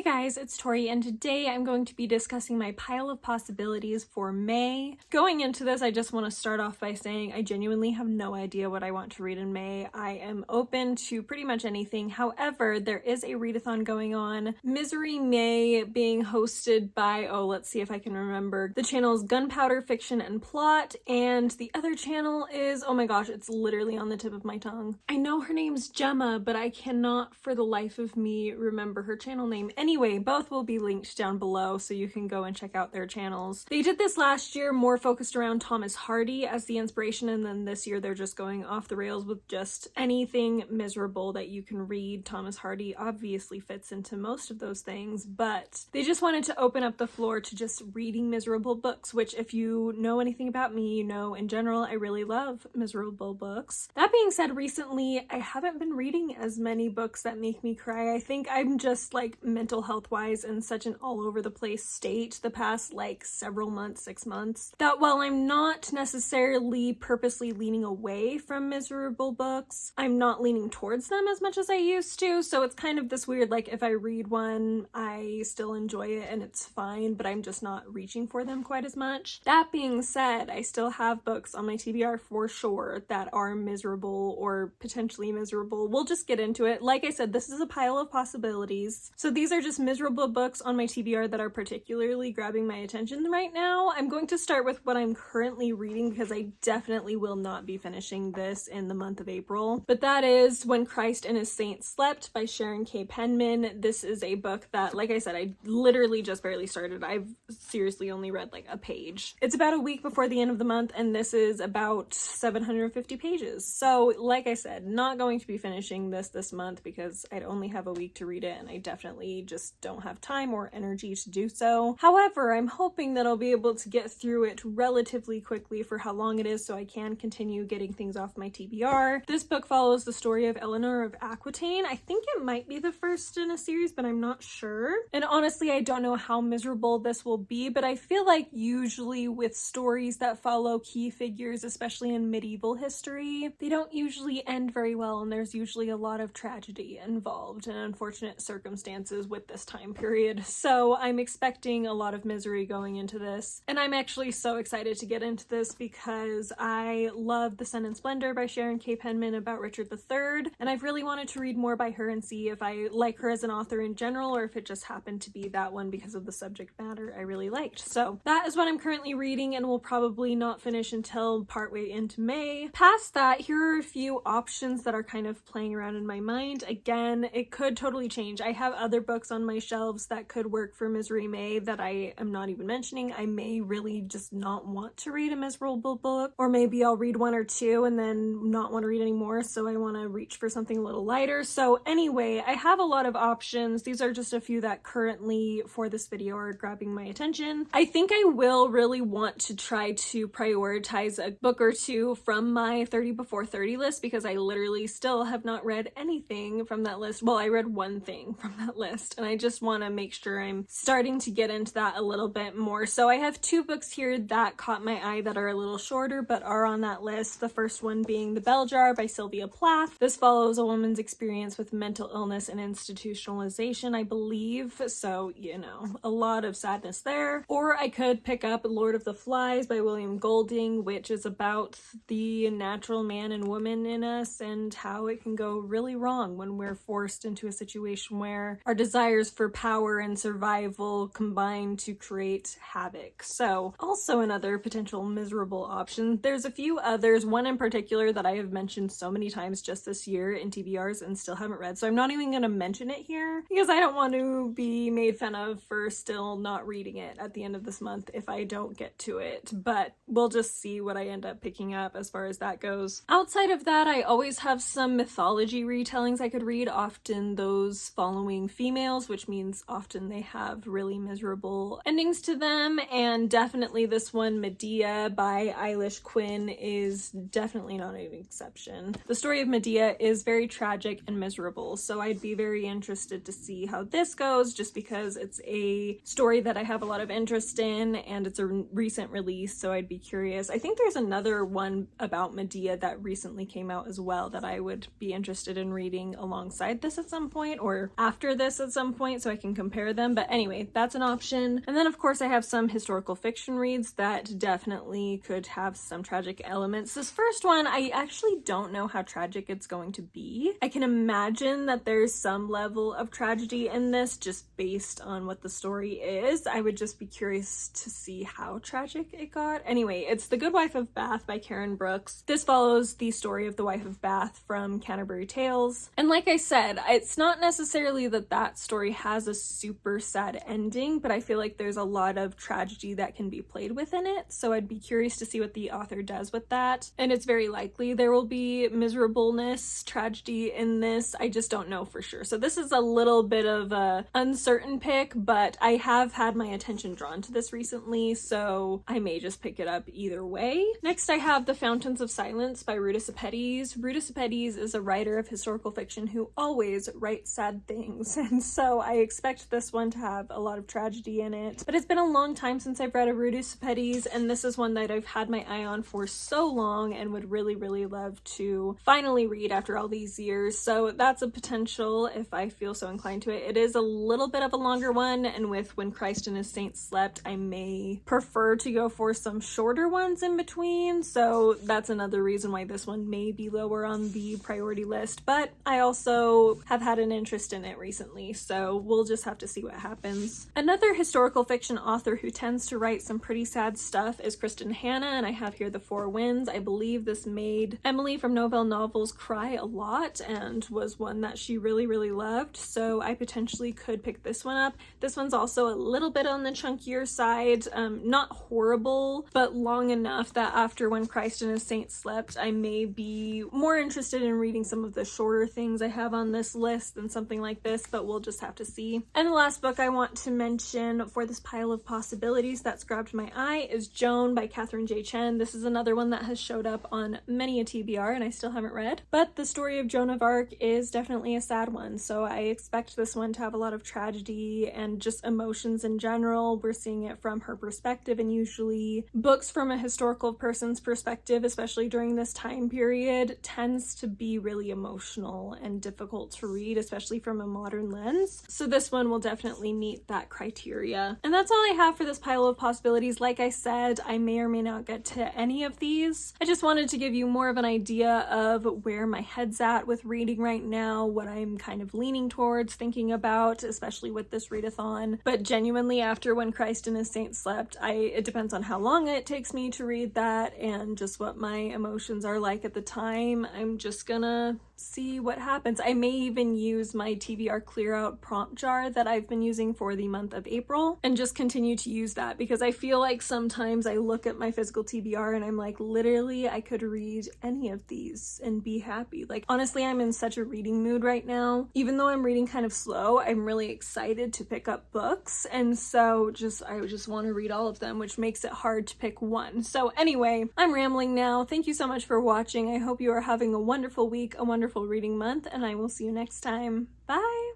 guys, it's Tori, and today I'm going to be discussing my pile of possibilities for May. Going into this, I just want to start off by saying I genuinely have no idea what I want to read in May. I am open to pretty much anything. However, there is a readathon going on. Misery May being hosted by, let's see if I can remember. The channel is Gunpowder Fiction and Plot, and the other channel is, oh my gosh, it's literally on the tip of my tongue. I know her name's Gemma, but I cannot for the life of me remember her channel name. Anyway, both will be linked down below so you can go and check out their channels. They did this last year more focused around Thomas Hardy as the inspiration, and then this year they're just going off the rails with just anything miserable that you can read. Thomas Hardy obviously fits into most of those things, but they just wanted to open up the floor to just reading miserable books, which if you know anything about me, you know in general I really love miserable books. That being said, recently I haven't been reading as many books that make me cry. I think I'm just like mental health wise in such an all over the place state the past like several months, 6 months, that while I'm not necessarily purposely leaning away from miserable books, I'm not leaning towards them as much as I used to. So it's kind of this weird, like if I read one, I still enjoy it and it's fine, but I'm just not reaching for them quite as much. That being said, I still have books on my TBR for sure that are miserable or potentially miserable. We'll just get into it. Like I said, this is a pile of possibilities. So these are just miserable books on my TBR that are particularly grabbing my attention right now. I'm going to start with what I'm currently reading because I definitely will not be finishing this in the month of April. But that is When Christ and His Saints Slept by Sharon Penman. This is a book that, like I said, I literally just barely started. I've seriously only read like a page. It's about a week before the end of the month, and this is about 750 pages. So like I said, not going to be finishing this month because I'd only have a week to read it, and I definitely just don't have time or energy to do so. However, I'm hoping that I'll be able to get through it relatively quickly for how long it is so I can continue getting things off my TBR. This book follows the story of Eleanor of Aquitaine. I think it might be the first in a series, but I'm not sure. And honestly, I don't know how miserable this will be, but I feel like usually with stories that follow key figures, especially in medieval history, they don't usually end very well, and there's usually a lot of tragedy involved and unfortunate circumstances with this time period. So I'm expecting a lot of misery going into this, and I'm actually so excited to get into this because I love The Sun and Splendor by Sharon Penman about Richard III, and I've really wanted to read more by her and see if I like her as an author in general or if it just happened to be that one because of the subject matter I really liked. So that is what I'm currently reading and will probably not finish until partway into May. Past that, here are a few options that are kind of playing around in my mind. Again, it could totally change. I have other books on my shelves that could work for Misery May that I am not even mentioning. I may really just not want to read a miserable book, or maybe I'll read one or two and then not want to read anymore, so I want to reach for something a little lighter. So anyway, I have a lot of options. These are just a few that currently for this video are grabbing my attention. I think I will really want to try to prioritize a book or two from my 30 before 30 list because I literally still have not read anything from that list. Well, I read one thing from that list, and I just want to make sure I'm starting to get into that a little bit more. So I have two books here that caught my eye that are a little shorter but are on that list. The first one being The Bell Jar by Sylvia Plath. This follows a woman's experience with mental illness and institutionalization, I believe, so you know, a lot of sadness there. Or I could pick up Lord of the Flies by William Golding, which is about the natural man and woman in us and how it can go really wrong when we're forced into a situation where our desires for power and survival combine to create havoc. So also another potential miserable option. There's a few others, one in particular that I have mentioned so many times just this year in TBRs and still haven't read, so I'm not even going to mention it here because I don't want to be made fun of for still not reading it at the end of this month if I don't get to it, but we'll just see what I end up picking up as far as that goes. Outside of that, I always have some mythology retellings I could read, often those following females, which means often they have really miserable endings to them, and definitely this one, Medea by Eilish Quin, is definitely not an exception. The story of Medea is very tragic and miserable, so I'd be very interested to see how this goes just because it's a story that I have a lot of interest in and it's a recent release, so I'd be curious. I think there's another one about Medea that recently came out as well that I would be interested in reading alongside this at some point or after this at some point so I can compare them. But anyway, that's an option. And then of course I have some historical fiction reads that definitely could have some tragic elements. This first one, I actually don't know how tragic it's going to be. I can imagine that there's some level of tragedy in this just based on what the story is. I would just be curious to see how tragic it got. Anyway, it's The Good Wife of Bath by Karen Brooks. This follows the story of the Wife of Bath from Canterbury Tales. And like I said, it's not necessarily that that story has a super sad ending, but I feel like there's a lot of tragedy that can be played within it. So I'd be curious to see what the author does with that. And it's very likely there will be miserableness, tragedy in this. I just don't know for sure. So this is a little bit of a uncertain pick, but I have had my attention drawn to this recently, so I may just pick it up either way. Next, I have The Fountains of Silence by Ruta Sepetys. Ruta Sepetys is a writer of historical fiction who always writes sad things, and so I expect this one to have a lot of tragedy in it. But it's been a long time since I've read a Ruta Sepetys, and this is one that I've had my eye on for so long and would really, really love to finally read after all these years. So that's a potential if I feel so inclined to it. It is a little bit of a longer one, and with When Christ and His Saints Slept, I may prefer to go for some shorter ones in between, so that's another reason why this one may be lower on the priority list. But I also have had an interest in it recently, so we'll just have to see what happens. Another historical fiction author who tends to write some pretty sad stuff is Kristin Hannah, and I have here The Four Winds. I believe this made Emily from Novell Novels cry a lot and was one that she really, really loved, so I potentially could pick this one up. This one's also a little bit on the chunkier side, not horrible, but long enough that after When Christ and His Saints Slept, I may be more interested in reading some of the shorter things I have on this list than something like this, but we'll just have to see. And the last book I want to mention for this pile of possibilities that's grabbed my eye is Joan by Katherine Chen. This is another one that has showed up on many a TBR and I still haven't read, but the story of Joan of Arc is definitely a sad one, so I expect this one to have a lot of tragedy and just emotions in general. We're seeing it from her perspective, and usually books from a historical person's perspective, especially during this time period, tends to be really emotional and difficult to read, especially from a modern lens. So this one will definitely meet that criteria. And that's all I have for this pile of possibilities. Like I said, I may or may not get to any of these. I just wanted to give you more of an idea of where my head's at with reading right now, what I'm kind of leaning towards, thinking about, especially with this readathon. But genuinely, after When Christ and His Saints Slept, it depends on how long it takes me to read that and just what my emotions are like at the time. I'm just gonna see what happens. I may even use my TBR clear out prompt jar that I've been using for the month of April and just continue to use that, because I feel like sometimes I look at my physical TBR and I'm like, literally, I could read any of these and be happy. Like, honestly, I'm in such a reading mood right now. Even though I'm reading kind of slow, I'm really excited to pick up books, and so I just want to read all of them, which makes it hard to pick one. So anyway, I'm rambling now. Thank you so much for watching. I hope you are having a wonderful week, a wonderful reading month, and I will see you next time. Bye!